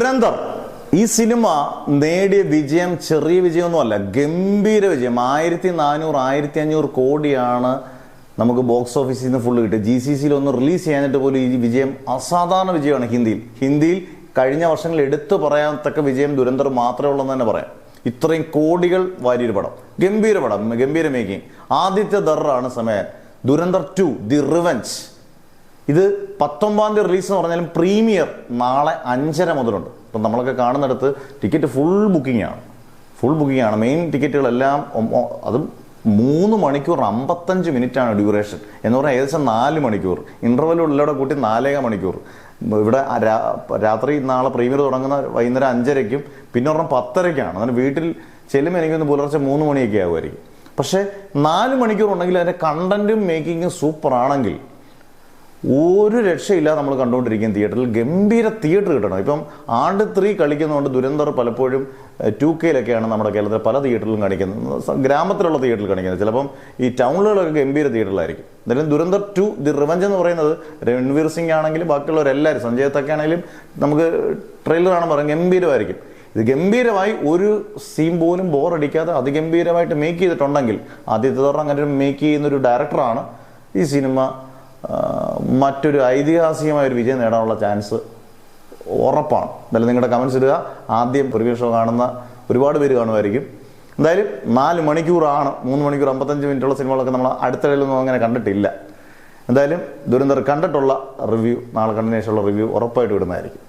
ദുരന്തർ ഈ സിനിമ നേടിയ വിജയം ചെറിയ വിജയമൊന്നുമല്ല, ഗംഭീര വിജയം. 1400-1500 കോടിയാണ് നമുക്ക് ബോക്സ് ഓഫീസിൽ നിന്ന് ഫുള്ള് കിട്ടുക. GCCയിൽ ഒന്ന് റിലീസ് ചെയ്യാനിട്ട് പോലും ഈ വിജയം അസാധാരണ വിജയമാണ്. ഹിന്ദിയിൽ കഴിഞ്ഞ വർഷങ്ങളിൽ എടുത്തു പറയാത്തക്ക വിജയം ദുരന്തർ മാത്രമേ ഉള്ളെന്ന് തന്നെ പറയാം. ഇത്രയും കോടികൾ വാരിയൊരു പടം, ഗംഭീര പടം, ഗംഭീര മേക്കിംഗ്. ആദ്യത്തെ ദറാണ് സമയം. Dhurandhar 2 the revenge. ഇത് 19-ാം തീയതി റിലീസ് എന്ന് പറഞ്ഞാലും പ്രീമിയർ നാളെ 5:30 മുതലുണ്ട്. അപ്പം നമ്മളൊക്കെ കാണുന്നിടത്ത് ടിക്കറ്റ് ഫുൾ ബുക്കിംഗ് ആണ്. മെയിൻ ടിക്കറ്റുകളെല്ലാം അതും 3 മണിക്കൂർ 55 മിനിറ്റാണ് ഡ്യൂറേഷൻ എന്ന് പറഞ്ഞാൽ ഏകദേശം 4 മണിക്കൂർ. ഇന്റർവെല്ലുള്ളിലൂടെ കൂട്ടി 4.5 മണിക്കൂർ. ഇവിടെ രാത്രി നാളെ പ്രീമിയർ തുടങ്ങുന്ന വൈകുന്നേരം 5:30-ക്കും പിന്നെ ഒരെണ്ണം 10:30-ക്കാണ്. അങ്ങനെ വീട്ടിൽ ചെല്ലുമ്പോൾ എനിക്കൊന്ന് പുലർച്ചെ 3 മണിയൊക്കെ ആകുമായിരിക്കും. പക്ഷേ 4 മണിക്കൂർ ഉണ്ടെങ്കിൽ അതിൻ്റെ കണ്ടന്റും മേക്കിങ്ങും സൂപ്പർ ആണെങ്കിൽ ഒരു രക്ഷയില്ലാതെ നമ്മൾ കണ്ടുകൊണ്ടിരിക്കുന്ന തിയേറ്ററിൽ ഗംഭീര തിയേറ്റർ കിട്ടണം. ഇപ്പം ആണ്ട് 3 കളിക്കുന്നതുകൊണ്ട് ദുരന്തർ പലപ്പോഴും 2Kയിലൊക്കെയാണ് നമ്മുടെ കേരളത്തിലെ പല തിയേറ്ററിലും കാണിക്കുന്നത്, ഗ്രാമത്തിലുള്ള തിയേറ്ററിൽ കാണിക്കുന്നത്. ചിലപ്പം ഈ ടൗണുകളൊക്കെ ഗംഭീര തിയേറ്ററിലായിരിക്കും. എന്തായാലും ദുരന്തർ 2 ദി റിവെഞ്ച് എന്ന് പറയുന്നത് രൺവീർ സിംഗ് ആണെങ്കിലും ബാക്കിയുള്ളവരെല്ലാവരും, സഞ്ജയ് ദത്തൊക്കെ ആണെങ്കിലും നമുക്ക് ട്രെയിലറാണ് പറയുന്നത് ഗംഭീരമായിരിക്കും. ഇത് ഗംഭീരമായി ഒരു സീൻ പോലും ബോറടിക്കാതെ അതിഗംഭീരമായിട്ട് മേക്ക് ചെയ്തിട്ടുണ്ടെങ്കിൽ, ആദ്യത്തെ തവണ അങ്ങനെ ഒരു മേക്ക് ചെയ്യുന്നൊരു ഡയറക്ടറാണ്, ഈ സിനിമ മറ്റൊരു ഐതിഹാസികമായ ഒരു വിജയം നേടാനുള്ള ചാൻസ് ഉറപ്പാണ്. എന്തായാലും നിങ്ങളുടെ കമൻസ് ഇടുക. ആദ്യം പ്രിവ്യൂ ഷോ കാണുന്ന ഒരുപാട് പേര് കാണുമായിരിക്കും. എന്തായാലും 4 മണിക്കൂറാണ്. 3 മണിക്കൂർ 55 മിനിറ്റുള്ള സിനിമകളൊക്കെ നമ്മൾ അടുത്തിടയിലൊന്നും അങ്ങനെ കണ്ടിട്ടില്ല. എന്തായാലും ദുരന്തർ കണ്ടിട്ടുള്ള റിവ്യൂ നാളെ കണ്ടതിന് ശേഷമുള്ള റിവ്യൂ ഉറപ്പായിട്ട് വിടുന്നതായിരിക്കും.